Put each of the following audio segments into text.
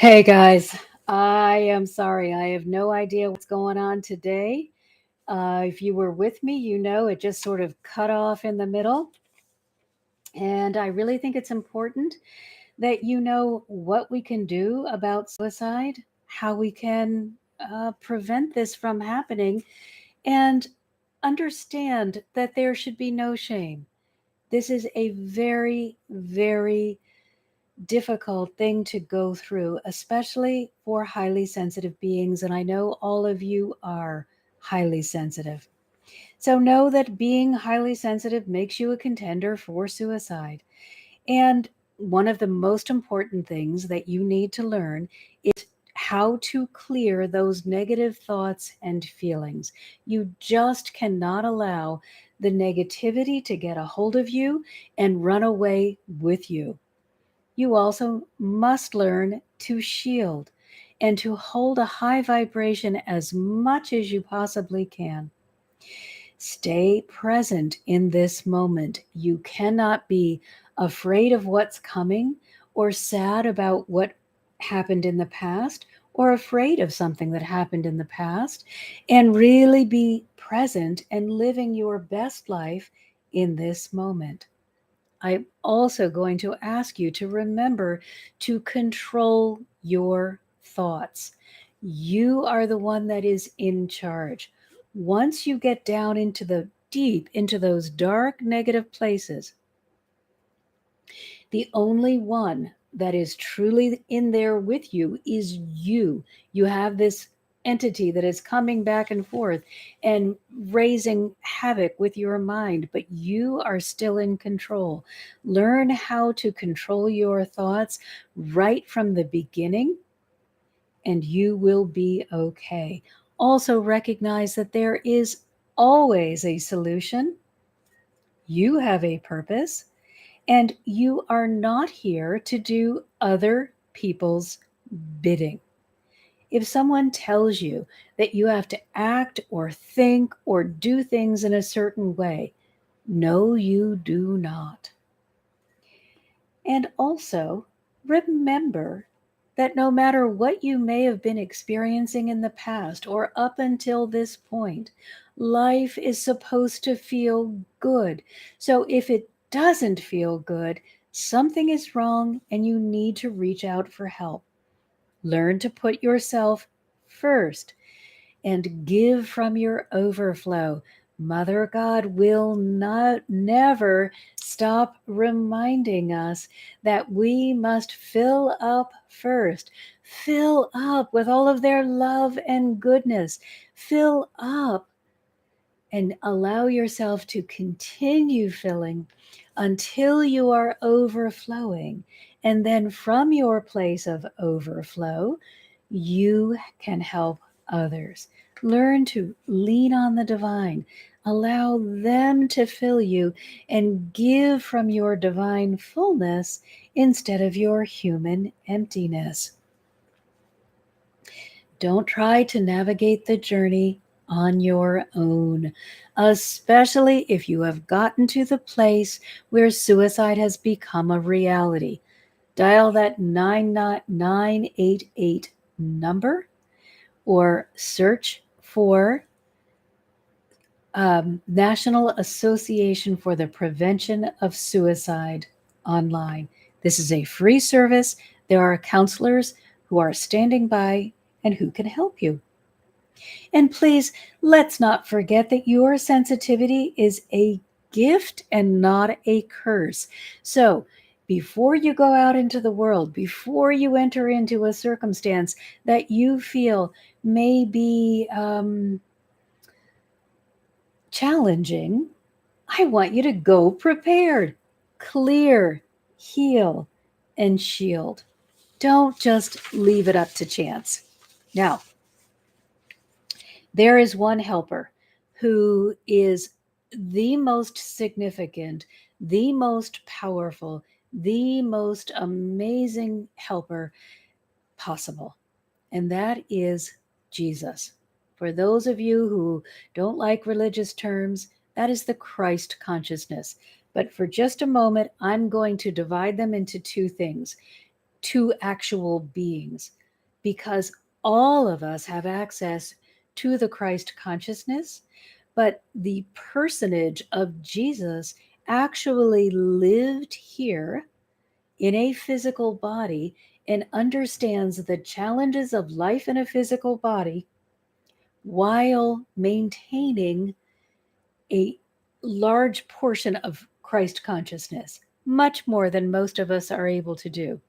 Hey guys, I am sorry. I have no idea what's going on today. If you were with me, you know it just sort of cut off in the middle. And I really think it's important that you know what we can do about suicide, how we can prevent this from happening, and understand that there should be no shame. This is a very, very difficult thing to go through, especially for highly sensitive beings. And I know all of you are highly sensitive. So know that being highly sensitive makes you a contender for suicide. And one of the most important things that you need to learn is how to clear those negative thoughts and feelings. You just cannot allow the negativity to get a hold of you and run away with you. You also must learn to shield and to hold a high vibration as much as you possibly can. Stay present in this moment. You cannot be afraid of what's coming or sad about what happened in the past or afraid of something that happened in the past, and really be present and living your best life in this moment. I'm also going to ask you to remember to control your thoughts. You are the one that is in charge. Once you get down into the deep, into those dark, negative places, the only one that is truly in there with you is you. You have this entity that is coming back and forth and raising havoc with your mind, but you are still in control. Learn how to control your thoughts right from the beginning, and you will be okay. Also, recognize that there is always a solution. You have a purpose, and you are not here to do other people's bidding. If someone tells you that you have to act or think or do things in a certain way, no, you do not. And also, remember that no matter what you may have been experiencing in the past or up until this point, life is supposed to feel good. So if it doesn't feel good, something is wrong and you need to reach out for help. Learn to put yourself first and give from your overflow. Mother God will not never stop reminding us that we must fill up first. Fill up with all of their love and goodness. Fill up and allow yourself to continue filling until you are overflowing. And then from your place of overflow, you can help others. Learn to lean on the divine. Allow them to fill you and give from your divine fullness instead of your human emptiness. Don't try to navigate the journey on your own, especially if you have gotten to the place where suicide has become a reality. Dial that 988 number or search for National Association for the Prevention of Suicide online. This is a free service. There are counselors who are standing by and who can help you. And please, let's not forget that your sensitivity is a gift and not a curse. So, before you go out into the world, before you enter into a circumstance that you feel may be challenging, I want you to go prepared, clear, heal, and shield. Don't just leave it up to chance. Now, there is one helper who is the most significant, the most powerful, the most amazing helper possible, and that is Jesus. For those of you who don't like religious terms, that is the Christ consciousness. But for just a moment, I'm going to divide them into two things. to actual beings, because all of us have access to the Christ consciousness, but the personage of Jesus actually lived here in a physical body and understands the challenges of life in a physical body while maintaining a large portion of Christ consciousness, much more than most of us are able to do.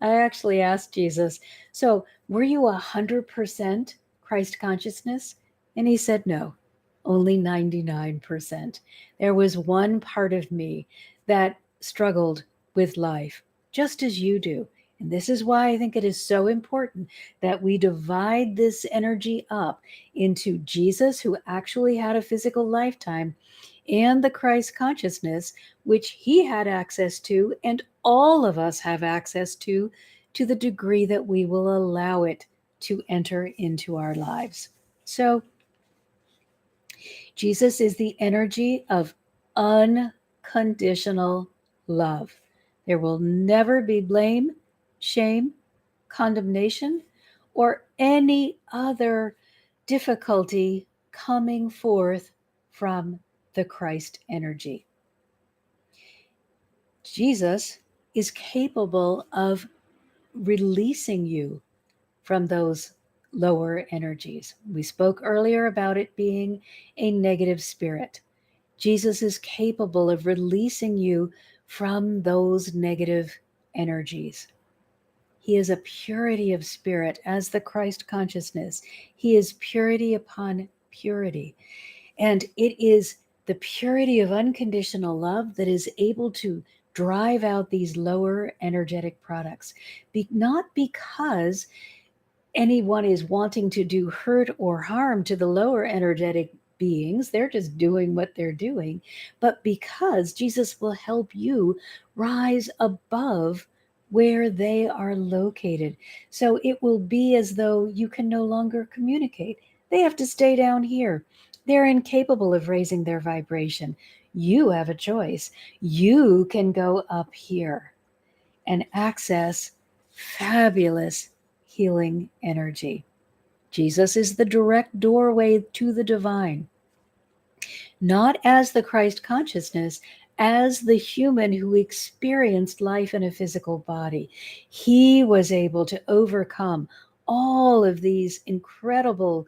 I actually asked Jesus, so were you 100% Christ consciousness? And he said, no, only 99%. There was one part of me that struggled with life, just as you do. And this is why I think it is so important that we divide this energy up into Jesus, who actually had a physical lifetime, and the Christ consciousness, which he had access to, and all of us have access to the degree that we will allow it to enter into our lives. So, Jesus is the energy of unconditional love. There will never be blame, shame, condemnation, or any other difficulty coming forth from the Christ energy. Jesus is capable of releasing you from those lower energies. We spoke earlier about it being a negative spirit. Jesus is capable of releasing you from those negative energies. He is a purity of spirit as the Christ consciousness. He is purity upon purity. And it is the purity of unconditional love that is able to drive out these lower energetic products. Not because anyone is wanting to do hurt or harm to the lower energetic beings, they're just doing what they're doing, but because Jesus will help you rise above where they are located. So it will be as though you can no longer communicate. They have to stay down here. They're incapable of raising their vibration. You have a choice. You can go up here and access fabulous healing energy. Jesus is the direct doorway to the divine, not as the Christ consciousness, as the human who experienced life in a physical body. He was able to overcome all of these incredible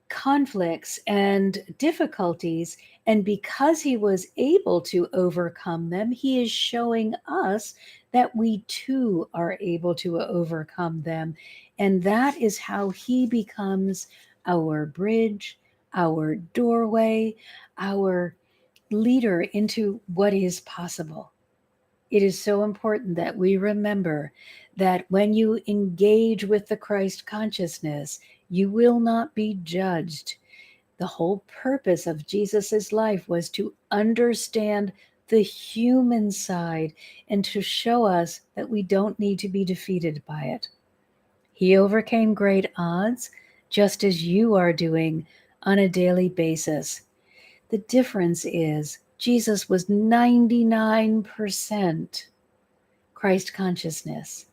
conflicts and difficulties. And because he was able to overcome them, he is showing us that we too are able to overcome them. And that is how he becomes our bridge, our doorway, our leader into what is possible. It is so important that we remember that when you engage with the Christ consciousness, you will not be judged. The whole purpose of Jesus's life was to understand the human side and to show us that we don't need to be defeated by it. He overcame great odds, just as you are doing on a daily basis. The difference is Jesus was 99% Christ consciousness,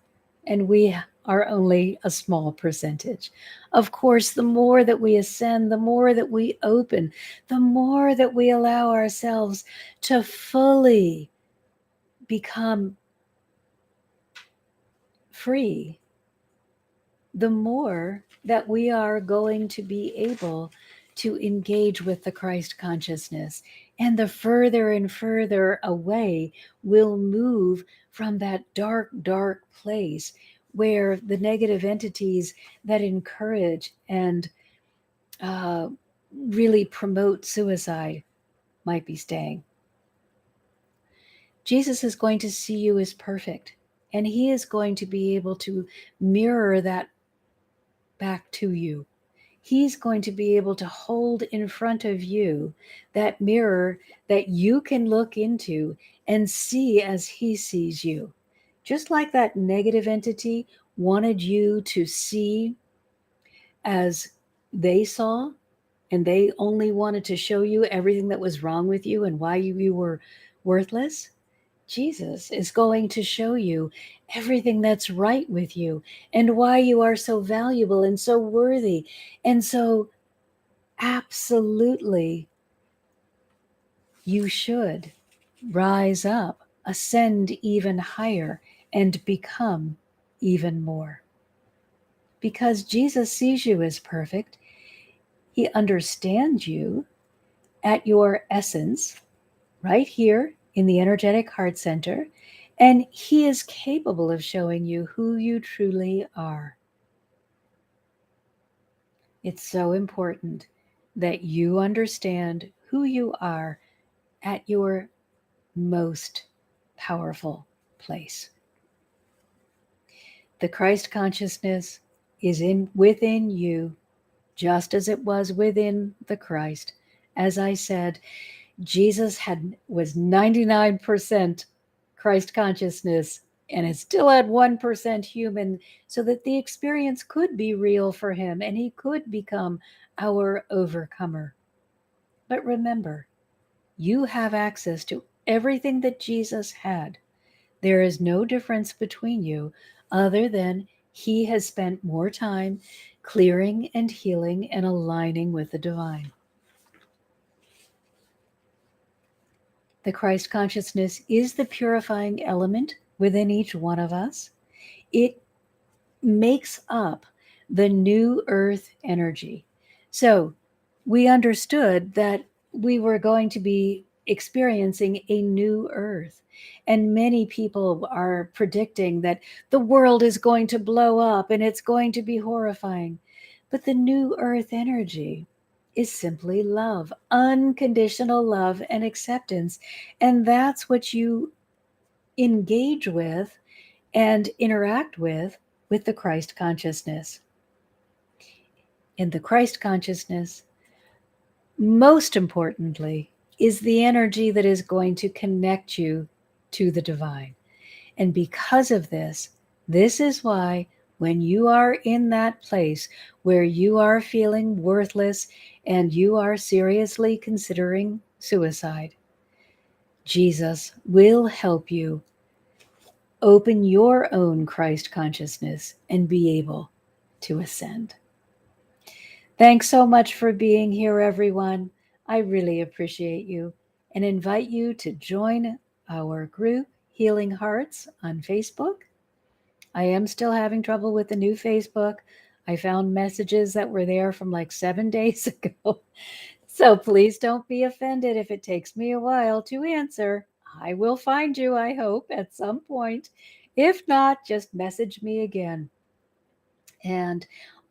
and we are only a small percentage. Of course, the more that we ascend, the more that we open, the more that we allow ourselves to fully become free, the more that we are going to be able to engage with the Christ consciousness. And the further and further away we'll move from that dark, dark place where the negative entities that encourage and really promote suicide might be staying. Jesus is going to see you as perfect, and he is going to be able to mirror that back to you. He's going to be able to hold in front of you that mirror that you can look into and see as he sees you. Just like that negative entity wanted you to see as they saw, and they only wanted to show you everything that was wrong with you and why you were worthless. Jesus is going to show you everything that's right with you and why you are so valuable and so worthy. And so, absolutely, you should rise up, ascend even higher, and become even more. Because Jesus sees you as perfect, He understands you at your essence, right here in the energetic heart center, and He is capable of showing you who you truly are. It's so important that you understand who you are at your most powerful place. The Christ consciousness is within you, just as it was within the Christ. As I said, Jesus was 99% Christ consciousness, and it still had 1% human, so that the experience could be real for him and he could become our overcomer. But remember, you have access to everything that Jesus had. There is no difference between you other than he has spent more time clearing and healing and aligning with the divine. The Christ consciousness is the purifying element within each one of us. It makes up the new earth energy. So we understood that we were going to be experiencing a new earth. And many people are predicting that the world is going to blow up and it's going to be horrifying. But the new earth energy is simply love, unconditional love and acceptance. And that's what you engage with and interact with the Christ consciousness. In the Christ consciousness, most importantly, is the energy that is going to connect you to the divine. And because of this is why when you are in that place where you are feeling worthless and you are seriously considering suicide, Jesus will help you open your own Christ consciousness and be able to ascend. Thanks so much for being here, everyone. I really appreciate you and invite you to join our group, Healing Hearts, on Facebook. I am still having trouble with the new Facebook. I found messages that were there from like 7 days ago. So please don't be offended if it takes me a while to answer. I will find you, I hope, at some point. If not, just message me again. And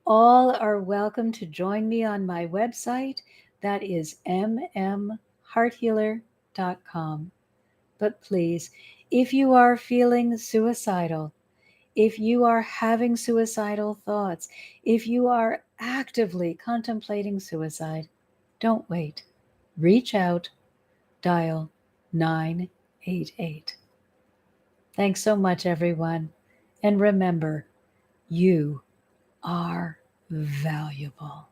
all are welcome to join me on my website. That is mmhearthealer.com. But please, if you are feeling suicidal, if you are having suicidal thoughts, if you are actively contemplating suicide, don't wait. Reach out, dial 988. Thanks so much, everyone. And remember, you are valuable.